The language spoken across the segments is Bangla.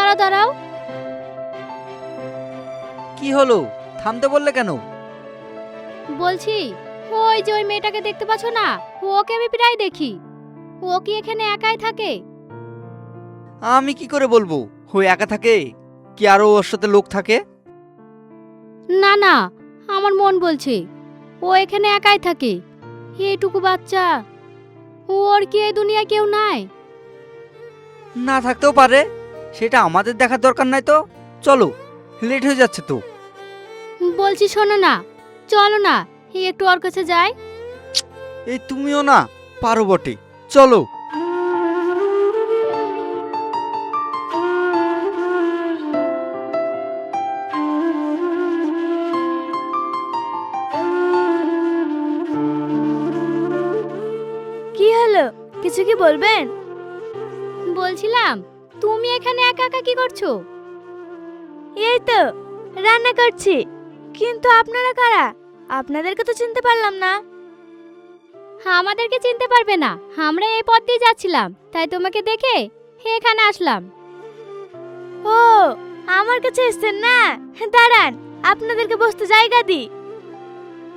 দাঁড়াও দাঁড়াও। কি হলো, থামতে বললে কেন? বলছি, ওই যে ওই মেয়েটাকে দেখতে পাচ্ছ না, ওকে আমি প্রায় দেখি। ও কি এখানে একাই থাকে? আমি কি করে বলবো ও একা থাকে? কি আরো ওর সাথে লোক থাকে? না না, আমার মন বলছে ও এখানে একাই থাকে। এইটুকু বাচ্চা, ওর কি এই দুনিয়ায় কেউ নাই? না থাকতেও পারে, সেটা আমাদের দেখার দরকার নাই তো। চলো, লেট হয়ে যাচ্ছে তো। বলছি শোনো না, চলো না একটু ওর কাছে যাই। এই তুমিও না পারো বটে, চলো। কি হলো, কিছু কি বলবেন? বলছিলাম, তুমি এখানে একা একা কি করছো? এই তো রান্না করছি। কিন্তু আপনারা কারা? আপনাদেরকে তো চিনতে পারলাম না। আমাদেরকে চিনতে পারবে না, আমরা এই পথ দিয়ে যাচ্ছিলাম, তাই তোমাকে দেখে এখানে আসলাম। ও, আমার কাছে এসেছেন না? দাঁড়ান, আপনাদেরকে বসতে জায়গা দিই।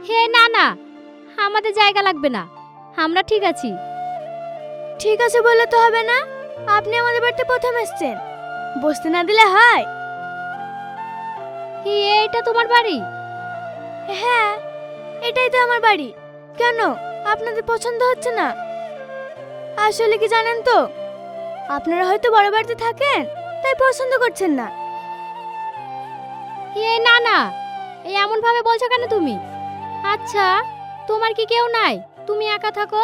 হে না না, আমাদের জায়গা লাগবে না, আমরা ঠিক আছি। ঠিক আছে বললে তো হবে না। আপনি আমাদের বাড়িতে প্রথম এসেছেন, বসতে না দিলে হয়? এইটা তোমার বাড়ি? হ্যাঁ, এটাই তো আমার বাড়ি। কেন, আপনাদের পছন্দ হচ্ছে না? আসলে কি জানেন তো, আপনারা হয়তো বড় বাড়িতে থাকেন, তাই পছন্দ করছেন না। এই না না, এই এমন ভাবে বলছো কেন তুমি? আচ্ছা, তোমার কি কেউ নাই? তুমি একা থাকো?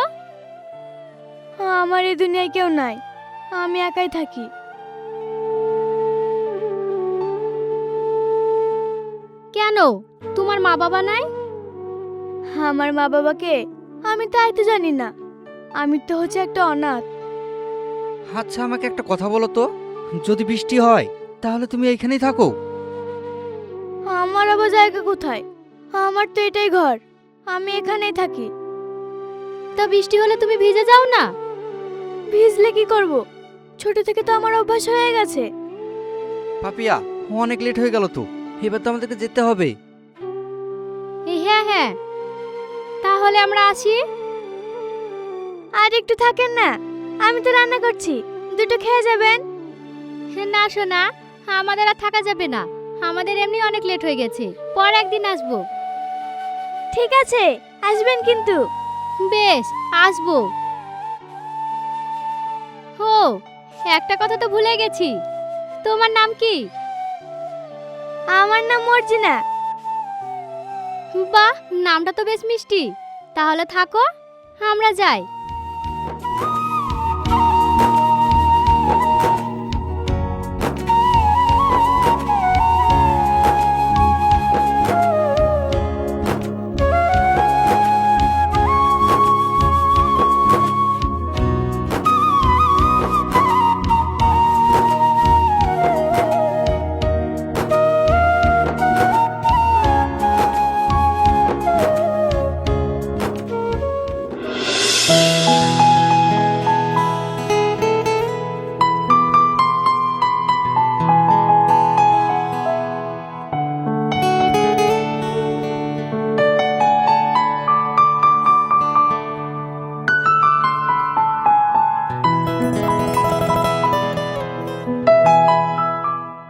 আমার এই দুনিয়ায় কেউ নাই, আমি একাই থাকি। কেন, তোমার মা বাবা নাই? আমার মা বাবাকে আমি তাই তো জানি না। আমি তো হচ্ছে একটা অনাথ। আচ্ছা, আমাকে একটা কথা বলো তো, যদি বৃষ্টি হয় তাহলে তুমি এইখানেই থাকো? আমার আবার জায়গা কোথায়? আমার তো এটাই ঘর, আমি এখানেই থাকি। তা বৃষ্টি হলে তুমি ভিজে যাও না? ভিজলে কি করব? ছোট থেকে তো আমার অভ্যাস হয়ে গেছে। পাপিয়া, অনেক লেট হয়ে গেল তো, এবার তো আমাদেরকে যেতে হবে। হ্যাঁ হ্যাঁ, তাহলে আমরা আসি। আর একটু থাকেন না, আমি তো রান্না করছি, দুটো খেয়ে যাবেন। না শোনা, আমাদের আর থাকা যাবে না, আমাদের এমনি অনেক লেট হয়ে গেছে, পর একদিন আসবো। ঠিক আছে, আসবেন কিন্তু। বেশ, আসবো। ও, একটা কথা তো ভুলে গেছি, তোমার নাম কি? আমার নাম মর্জিনা। বাহ, নামটা তো বেশ মিষ্টি। তাহলে থাকো, আমরা যাই।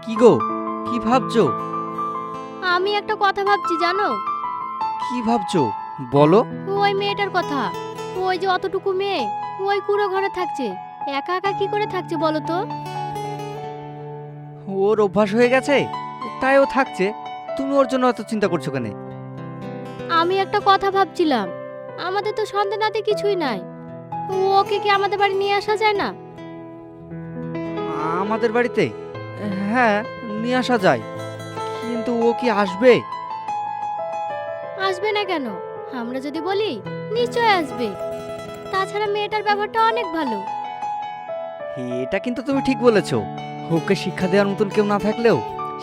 কি গো, কি ভাবছো? আমি একটা কথা ভাবছি জানো। কি ভাবছো বলো। ওই মেয়েটার কথা, ওই যে অতটুকু মেয়ে, ওই কুড়ো ঘরে থাকছে, একা একা কি করে থাকছে বলো তো? ওর অভ্যাস হয়ে গেছে, তাই ও থাকছে। তুমি ওর জন্য অত চিন্তা করছো কেন? আমি একটা কথা ভাবছিলাম, আমাদের তো সন্তানাতে কিছুই নাই, ওকে কি আমাদের বাড়ি নিয়ে আসা যায় না? আমাদের বাড়িতে? হ্যাঁ, নিয়ে আসা যায়, কিন্তু ও কি আসবে? আসবে না কেন? আমরা যদি বলি নিশ্চয় আসবে। তাছাড়া মেয়েটার ব্যবহারটা অনেক ভালো। এটা কিন্তু তুমি ঠিক বলেছো, ওকে শিক্ষা দেওয়ার মতন কেউ না থাকলেও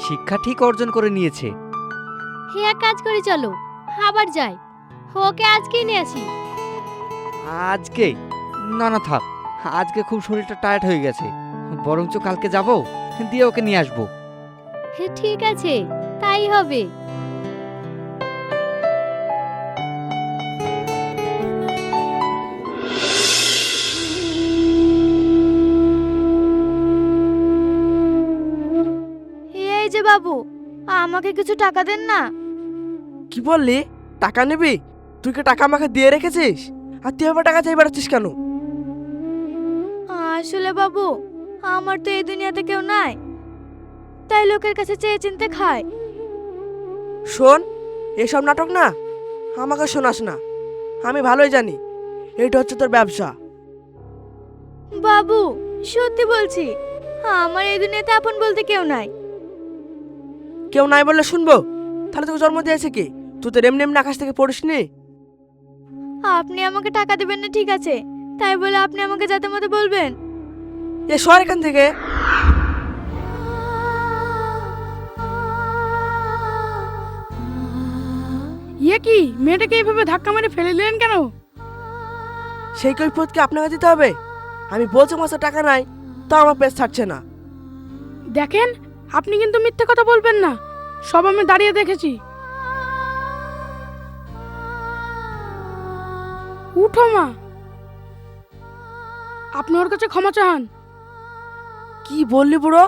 শিক্ষা ঠিক অর্জন করে নিয়েছে। হে, এক কাজ করি চলো, আবার যাই, ওকে আজকেই নিয়ে আসি। আজকে? না না থাক, আজকে খুব শরীরটা টায়ার্ড হয়ে গেছে, বরঞ্চ কালকে যাব, দিয়ে ওকে নিয়ে আসবো। ঠিক আছে, তাই হবে। এই যে বাবু, আমাকে কিছু টাকা দেন না। কি বললি? টাকা নিবি? তুই কি টাকা আমাকে দিয়ে রেখেছিস? আর তুই আবার টাকা চাই বেড়াচ্ছিস কেন? আসলে বাবু, আমার তো এই দুনিয়াতে কেউ নাই, তাই লোকের কাছে চেয়ে চিনতে খায়। শোন, এসব নাটক না আমাকে শোনাস না। আমি ভালোই জানি এটা হচ্ছে তোর ব্যবসা। বাবু, সত্যি বলছি, আমার এই দুনিয়াতে আপন বলতে কেউ নাই। কেউ নাই বললে শুনবো? তাহলে তোকে জন্ম দিয়েছে কি? তুই তো এমনি এমনি আকাশ থেকে পড়িসনি। আপনি আমাকে টাকা দেবেন না ঠিক আছে, তাই বলে আপনি আমাকে যাতে মতো বলবেন? এ সর এখান থেকে। ইয়ে কি, মেয়েটাকে এইভাবে ধাক্কা মেরে ফেলে দিলেন কেন? সেই কৈফিয়তকে আপনাকে দিতে হবে? আমি বলছি মাসে টাকা নাই, তাও আমার পেজ ছাড়ছে না। দেখেন, আপনি কিন্তু মিথ্যে কথা বলবেন না, সব আমি দাঁড়িয়ে দেখেছি। উঠো মা, আপনি ওর কাছে ক্ষমা চান। কি বললি বুড়ো?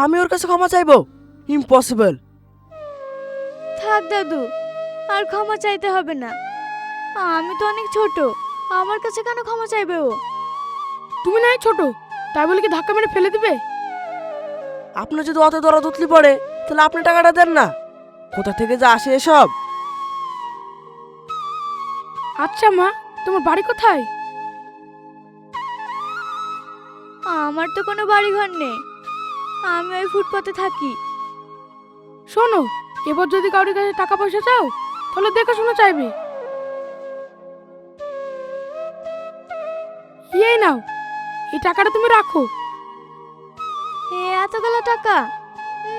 আমি ওর কাছে ক্ষমা চাইবো? ইম্পসিবল। থাক দাদু, আর ক্ষমা চাইতে হবে না। আমি তো অনেক ছোট, আমার কাছে কেন ক্ষমা চাইবে ও? তুমি নাই ছোট, তাই বলে কি ধাক্কা মেরে ফেলে দিবে? আপনার যদি অত দরদ উতলি পড়ে তাহলে আপনি টাকাটা দেন না। কোথা থেকে যা আসে এসব? আচ্ছা মা, তোমার বাড়ি কোথায়? আমার তো কোনো বাড়ি ঘর নেই, আমি ওই ফুটপাতে থাকি। শোনো, এবার যদি কারোর কাছে টাকা পয়সা চাও তাহলে দেখে শুনে চাইবে। এই নাও, এই টাকাটা তুমি রাখো। এতগুলো টাকা?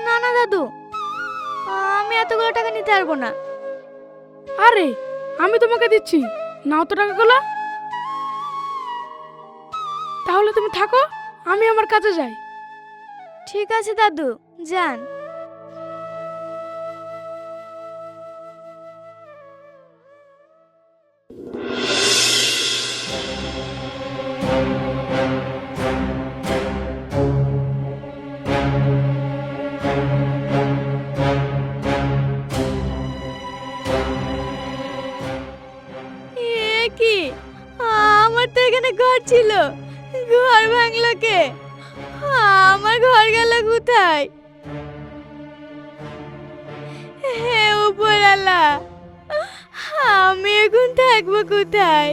না না দাদু, আমি এতগুলো টাকা নিতে পারবো না। আরে, আমি তোমাকে দিচ্ছি, নাও তো টাকাগুলো। তাহলে তুমি থাকো, আমি আমার কাজে যাই। ঠিক আছে দাদু, যান। এ কি, আমার তো এখানে ঘর ছিল, ঘর ভাঙলো কে? আমার ঘর গেল কোথায়? হে উপরওয়ালা, আমি এখন থাকবো কোথায়?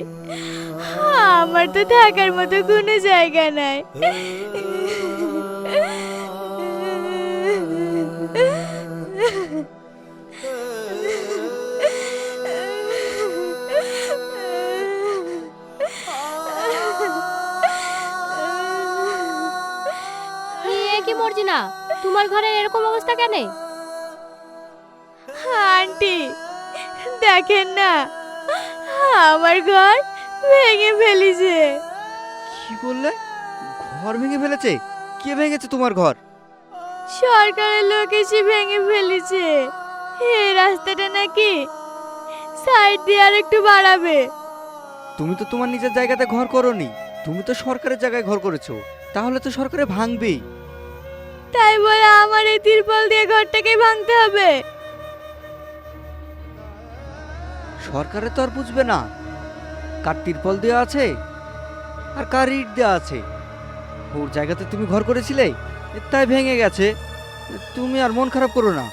আমার তো থাকার মতো কোনো জায়গা নাই। এ কি মর্জিনা, তোমার ঘরে এরকম অবস্থা কেন? আন্টি, দেখেন না, আমার ঘর ভেঙে ফেলেছে। কি বললে? ঘর ভেঙে ফেলেছে? কে ভেঙেছে তোমার ঘর? সরকারের লোক এসে ভেঙে ফেলেছে। এই রাস্তাটা নাকি সাইড দিয়ে আর একটু বাড়াবে। তুমি তো তোমার নিজের জায়গাতে ঘর করোনি, তুমি তো সরকারের জায়গায় ঘর করেছো, তাহলে তো সরকারে ভাঙবেই। তাই বলে আমার এই তিরপল দিয়ে ঘরটাকে ভাঙতে হবে? সরকারে তো আর বুঝবে না কার তিরপল দেওয়া আছে আর কার ইট দেওয়া আছে। ওর জায়গাতে তুমি ঘর করেছিলে, তাই ভেঙে গেছে। তুমি আর মন খারাপ করো না।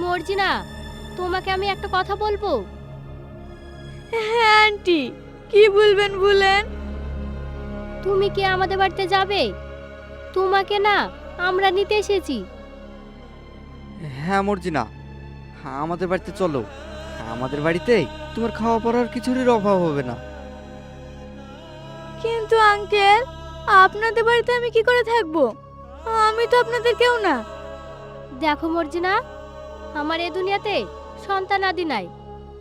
মর্জিনা, তোমাকে আমি একটা কথা বলবো। হ্যাঁ আন্টি, কি বলবেন বলেন। তুমি কি আমাদের বাড়িতে যাবে? তোমাকে না আমরা নিতে এসেছি। হ্যাঁ মর্জিনা, আমাদের বাড়িতে চলো। আমাদের বাড়িতে তোমার খাওয়া পড়ার কিছুরই অভাব হবে না। কিন্তু আঙ্কেল, আপনাদের বাড়িতে আমি কি করে থাকবো? আমি তো আপনাদের কেউ না। দেখো মর্জিনা, আমার এ দুনিয়াতে সন্তান আদি নাই,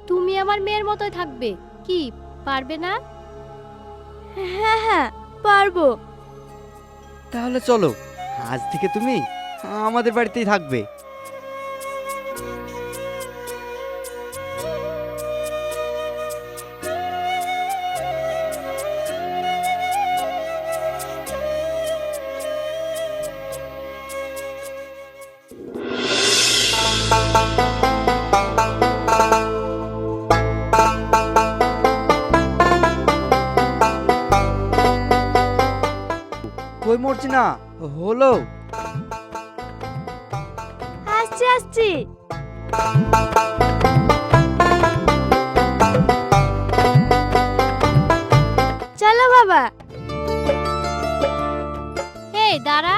তুমি আমার মেয়ের মতোই থাকবে। কি পারবে না? হ্যাঁ হ্যাঁ, পারবো। তাহলে চলো, আজ থেকে তুমি আমাদের বাড়িতেই থাকবে। কই মরছি না হলো? আসছি আসছি। চলো বাবা। এই দাঁড়া।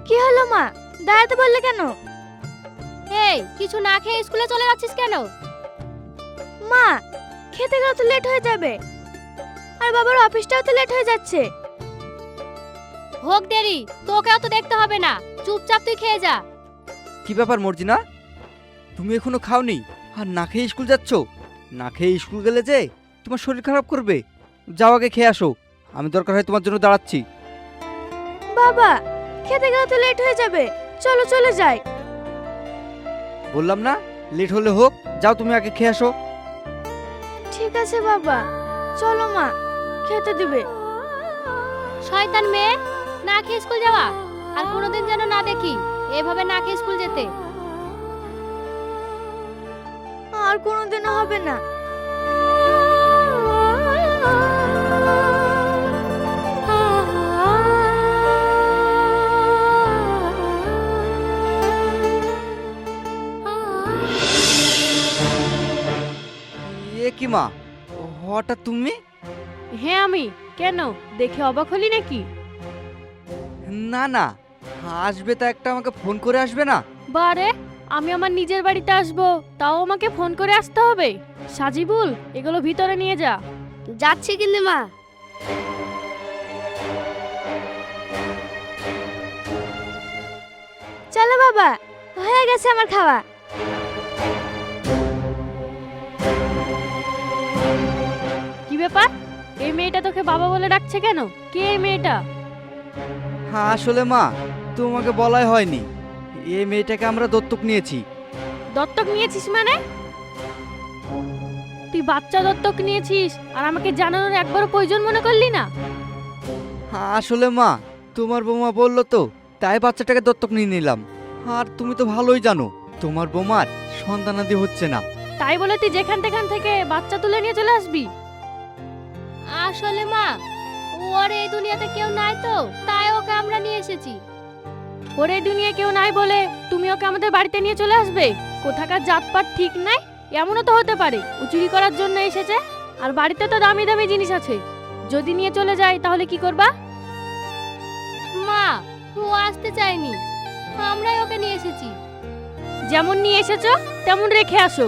কি হলো মা, দাঁড়াতে বললে কেন? এই কিছু না খেয়ে স্কুলে চলে যাচ্ছিস কেন? মা, খেতে গেলে তো লেট হয়ে যাবে, আর বাবার অফিসটাও তো লেট হয়ে যাচ্ছে। হোক দেরি, তোকেও তো দেখতে হবে না, চুপচাপ তুই খেয়ে যা। কি ব্যাপার মর্জিনা, তুমি এখনো খাওনি আর না খেয়ে স্কুল যাচ্ছ? না খেয়ে স্কুল গেলে যে তোমার শরীর খারাপ করবে। যাও আগে খেয়ে আসো, আমি দরকার হয় তোমার জন্য দাঁড়াচ্ছি। বাবা, খেতে গেলে তো লেট হয়ে যাবে, চলো চলে যাই। বললাম না লেট হলে হোক, যাও তুমি আগে খেয়ে আসো। ঠিক আছে বাবা, চলো মা, খেতে দিবে। শয়তান মেয়ে, না খেয়ে স্কুল যাওয়া আর কোনোদিন যেন না দেখি এভাবে না খেয়ে স্কুল যেতে। আর কোনোদিনও হবে না। এ কি মা, হঠাৎ তুমি? হ্যাঁ আমি। কেন, দেখে অবাক হলি নাকি? না না, আসবে তা একটা আমাকে ফোন করে আসবে না? বারে, আমি আমার নিজের বাড়িতে আসবো, তাও আমাকে ফোন করে আসতে হবে? সাজিবুল, এগুলো ভিতরে নিয়ে যা। যাচ্ছি কিন্তু মা। চলো বাবা, হয়ে গেছে আমার খাওয়া। কি ব্যাপার, এই মেয়েটা তোকে বাবা বলে ডাকছে কেন? কে এই মেয়েটা? হ্যাঁ আসলে মা, তোমাকে বলাই হয়নি, এই মেয়েটাকে আমরা দত্তক নিয়েছি। দত্তক নিয়েছিস মানে? তুই বাচ্চা দত্তক নিয়েছিস আর আমাকে জানানোর একবারও প্রয়োজন মনে করলি না? হ্যাঁ আসলে মা, তোমার বৌমা বললো তো, তাই বাচ্চাটাকে দত্তক নিয়ে নিলাম। আর তুমি তো ভালোই জানো তোমার বৌমার সন্তানাদি হচ্ছে না। তাই বলে তুই যেখান তেখান থেকে বাচ্চা তুলে নিয়ে চলে আসবি? আসলে মা, ওর এই দুনিয়াতে কেউ নাই তো, তাই ওকে আমরা নিয়ে এসেছি। ওর এই দুনিয়ায় কেউ নাই বলে তুমি ওকে আমাদের বাড়িতে নিয়ে চলে আসবে? কোথাকার জাতপাত ঠিক নাই? এমনও তো হতে পারে ও চুরি করার জন্য এসেছে, আর বাড়িতে তো দামি দামি জিনিস আছে। যদি নিয়ে চলে যায় তাহলে কি করবা? মা, ও আসতে চায়নি, আমরাই ওকে নিয়ে এসেছি। যেমন নিয়ে এসেছো তেমন রেখে আসো।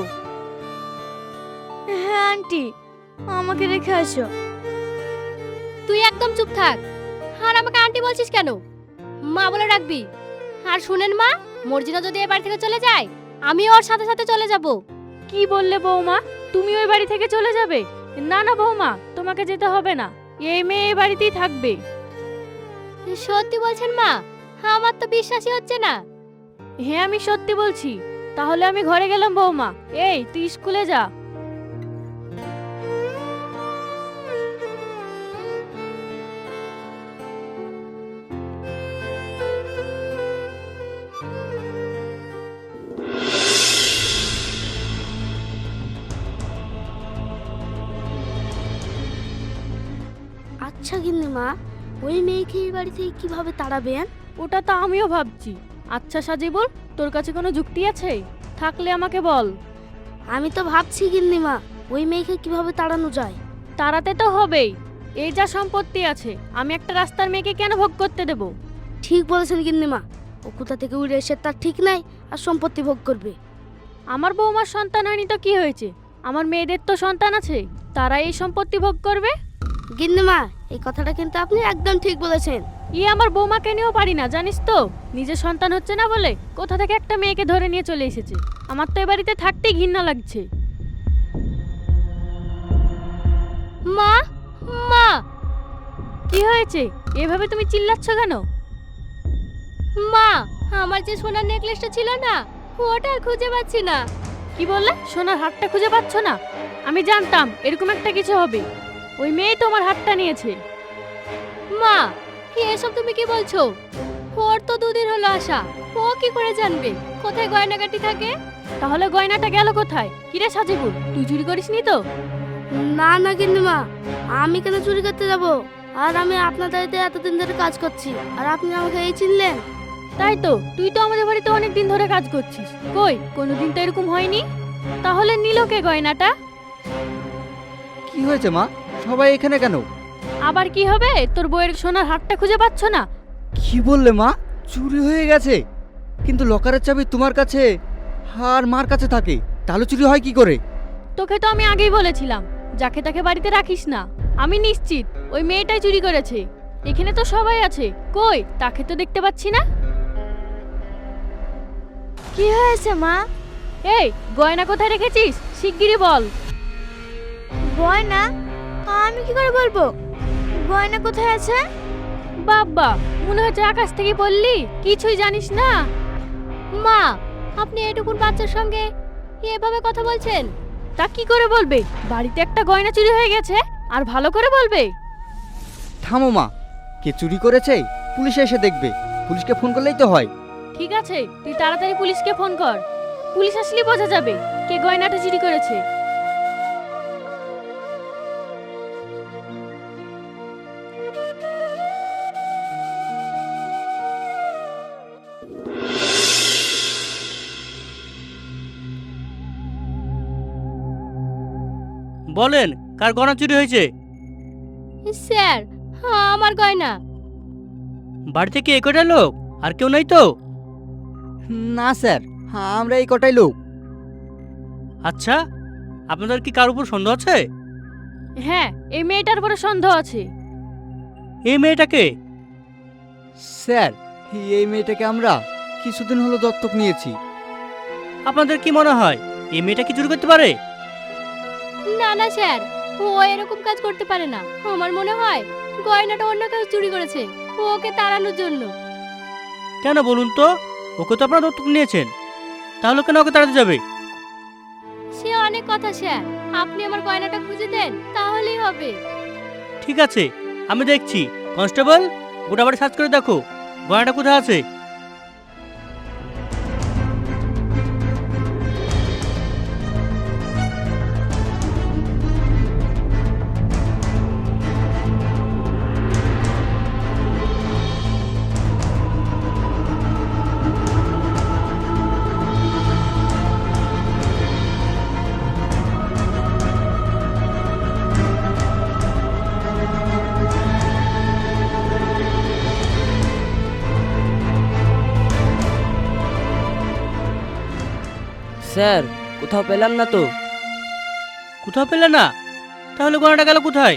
হ্যাঁ আন্টি, আমাকে রেখে আসো। তুই একদম চুপ থাক। আর আমাকে আন্টি বলছিস কেন? মা বলে রাখবি। আর শুনেন মা, মর্জিনা যদি এ বাড়ি থেকে চলে যায়, আমি ওর সাথে সাথে চলে যাব। কি বললে বৌমা, তুমি ওই বাড়ি থেকে চলে যাবে? না না বৌমা, তোমাকে যেতে হবে না, এই মেয়ে এই বাড়িতেই থাকবে। সত্যি বলছেন মা? আমার তো বিশ্বাসই হচ্ছে না। হ্যাঁ আমি সত্যি বলছি। তাহলে আমি ঘরে গেলাম বৌমা, এই তুই স্কুলে যা। আচ্ছা গিন্নি মা, ওই মেয়েকে এই বাড়ি থেকে কিভাবে তাড়াবেন? ওটা তো আমিও ভাবছি। আচ্ছা সাজিবুল, তোর কাছে কোনো যুক্তি আছে? থাকলে আমাকে বল। আমি তো ভাবছি গিন্নি মা, ওই মেয়েকে কিভাবে তাড়ানো যায়। তাড়াতে তো হবেই। এই যা সম্পত্তি আছে, আমি একটা রাস্তার মেয়েকে কেন ভোগ করতে দেব? ঠিক বলেছেন গিন্নি মা, ও কোথা থেকে উড়ে এসে তার ঠিক নাই, আর সম্পত্তি ভোগ করবে। আমার বৌমার সন্তান হয়নি তো কি হয়েছে? আমার মেয়েদের তো সন্তান আছে, তারা এই সম্পত্তি ভোগ করবে। গিন্নি মা, এই কথাটা কিন্তু আপনি একদম ঠিক বলেছেন। আমার বৌমাকে নিয়েও পারি না, জানিস তো? নিজের সন্তান হচ্ছে না বলে কোথা থেকে একটা মেয়েকে ধরে নিয়ে চলে এসেছে। আমার তো এ বাড়িতে থাকতেই ঘৃণা লাগছে। মা, মা, কি হয়েছে? এভাবে তুমি চিল্লাচ্ছ কেন? মা, আমার যে সোনার নেকলেসটা ছিল না, ওটা আর খুঁজে পাচ্ছি না। কি বললে? সোনার হারটা খুঁজে পাচ্ছ না? আমি জানতাম এরকম একটা কিছু হবে। ওই মেয়ে তোমার হারটা নিয়েছে। মা, এসব তুমি কি বলছো? ওর তো 2 দিন হলো আসা, ও কি করে জানবে কোথায় গয়নাগাটি থাকে? তাহলে গয়নাটা গেল কোথায়? কিরে সাজেবুল, তুই চুরি করিসনি তো? না না গিন্নিমা, আমি কেন চুরি করতে যাব? আর আমি আপনার বাড়িতে এতদিন ধরে কাজ করছি, আর আপনি আমাকে এই চিনলেন? তাই তো, তুই তো আমাদের বাড়িতে অনেক দিন ধরে কাজ করছিস। কই, কোনোদিন তো এরকম হয়নি। তাহলে নিল কে গয়নাটা? কি হয়েছে মা, সবাই এখানে কেন? আবার কি হবে? তোর বইয়ের সোনার হারটা খুঁজে পাচ্ছ না? কি বললে মা? চুরি হয়ে গেছে? কিন্তু লকারের চাবি তোমার কাছে আর মার কাছে থাকে, তাহলে চুরি হয় কি করে? তোকে তো আমি আগেই বলেছিলাম যাকে তাকে বাড়িতে রাখিস না। আমি নিশ্চিত ওই মেয়েটাই চুরি করেছে। এখানে তো সবাই আছে, কই তাকে তো দেখতে পাচ্ছি না। কি হয়েছে মা? এই গয়না কোথায় রেখেছিস? শিগগিরই বল। গয়না? আমি কি করে বলবো? গয়না কোথায় আছে? বাবা, মনে হচ্ছে আকাশ থেকে পড়লি, কিছুই জানিস না। মা, আপনি এটুকুন বাচ্চার সঙ্গে এভাবে কথা বলছেন? তা কি করে বলবে? বাড়িতে একটা গয়না চুরি হয়ে গেছে, আর ভালো করে বলবে? থামো মা, কে চুরি করেছে পুলিশ এসে দেখবে, পুলিশকে ফোন করলেই তো হয়। ঠিক আছে, তুই তাড়াতাড়ি পুলিশকে ফোন কর। পুলিশ আসলে বোঝা যাবে কে গয়নাটা চুরি করেছে। বলেন, কার গয়না চুরি হয়েছে? স্যার, আমার গয়না। বাড়িতে কি একটা লোক, আর কেউ নেই তো? না স্যার, আমরা এই কটাই লোক। আচ্ছা, আপনাদের কি কার উপর সন্দেহ আছে? হ্যাঁ, এই মেয়েটার উপরে সন্দেহ আছে। এই মেয়েটাকে? স্যার, এই মেয়েটাকে আমরা কিছুদিন হলো দত্তক নিয়েছি। আপনাদের কি মনে হয় এই মেয়েটা কি চুরি করতে পারে? না না স্যার, ও এরকম কাজ করতে পারে না। আমার মনে হয় গয়নাটা অন্য কেউ চুরি করেছে ওকে তাড়ানোর জন্য। কেন বলুন তো? ওকে তো আপনারা দত্তক নিয়েছেন, তাহলে কেন ওকে তাড়াতে যাবে? সে অনেক কথা স্যার, আপনি আমার গয়নাটা খুঁজে দেন তাহলেই হবে। ঠিক আছে, আমি দেখছি। কনস্টেবল, গোটা বাড়ি সার্চ করে দেখো গয়নাটা কোথায় আছে। স্যার, কোথাও পেলাম না তো। কোথাও পেলে না? তাহলে গয়নাটা গেল কোথায়?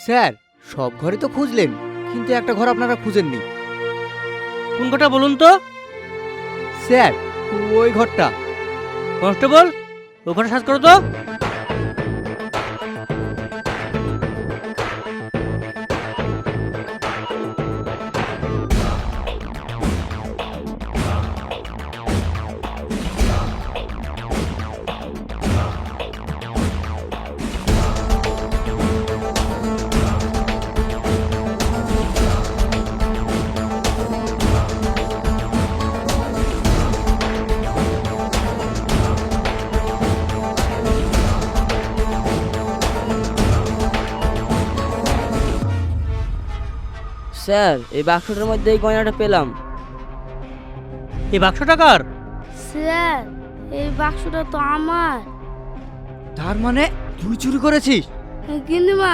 স্যার, সব ঘরে তো খুঁজলেন, কিন্তু একটা ঘর আপনারা খুঁজেননি। কোন ঘরটা বলুন তো? স্যার, ওই ঘরটা। কনস্টেবল, ওই ঘরটা সার্চ করো তো। স্যার, এই বাক্সটার মধ্যে এই গয়নাটা পেলাম। এই বাক্সটা কার? স্যার, এই বাক্সটা তো আমার। তার মানে তুই চুরি করেছিস? গিন্নিমা,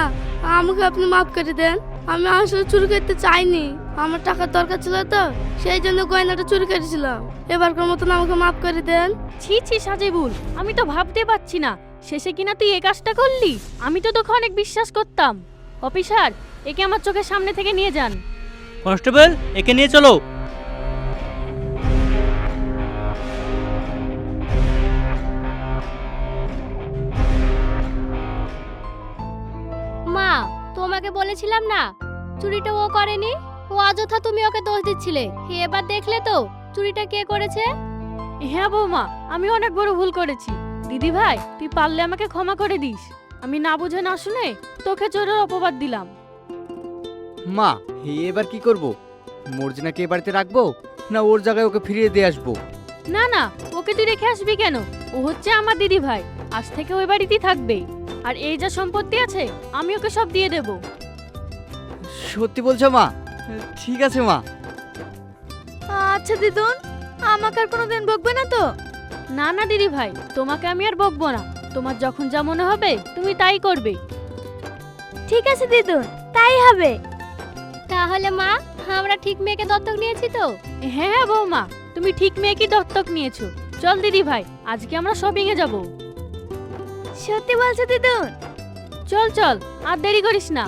আমাকে আপনি মাফ করে দেন। আমি আসলে চুরি করতে চাইনি, আমার টাকার দরকার ছিল তো, সেই জন্য গয়নাটা চুরি করেছিলাম। এবারকার মতন আমাকে মাফ করে দেন। ছি ছি সাজেবুল, আমি তো ভাবতে পারছি না শেষে কিনা তুই এই কাজটা করলি। আমি তো তোকে অনেক বিশ্বাস করতাম। অফিসার, একে আমার চোখের সামনে থেকে নিয়ে যান। কনস্টেবল, একে নিয়ে চলো। মা, তোমার তোমাকে বলেছিলাম না চুরিটা ও করেনি। ও অযথা তুমি ওকে দোষ দিচ্ছিলে, এবার দেখলে তো চুরিটা কে করেছে। হ্যাঁ বৌমা, আমি অনেক বড় ভুল করেছি। দিদি ভাই, তুই পারলে আমাকে ক্ষমা করে দিস। আমি না বুঝে না শুনে তোকে চোরের অপবাদ দিলাম। মা এবার কি করব? মর্জিনাকে এ বাড়িতে রাখবো না ওর জায়গায় ওকে ফিরিয়ে দিয়ে আসবো? না না, ওকে তুই রেখে আসবি কেন? ও হচ্ছে আমার দিদি ভাই, আজ থেকে ওই বাড়িতেই থাকবে। আর এই যা সম্পত্তি আছে আমি ওকে সব দিয়ে দেব। সত্যি বলছো মা? ঠিক আছে মা। আচ্ছা দিদুন, আমাকে আর কোনোদিন বকবে না তো? না না দিদি ভাই, তোমাকে আমি আর বকবো না। তোমার যখন যা মনে হবে তুমি তাই করবে। ঠিক আছে দিদুন, তাই হবে। তাহলে মা, আমরা ঠিক মেয়েকে দত্তক নিয়েছি তো? হ্যাঁ হ্যাঁ বৌমা, তুমি ঠিক মেয়েকে দত্তক নিয়েছো। চল দিদি ভাই, আজকে আমরা শপিং এ যাব। সত্যি বলছো দিদুন? চল চল, আর দেরি করিস না।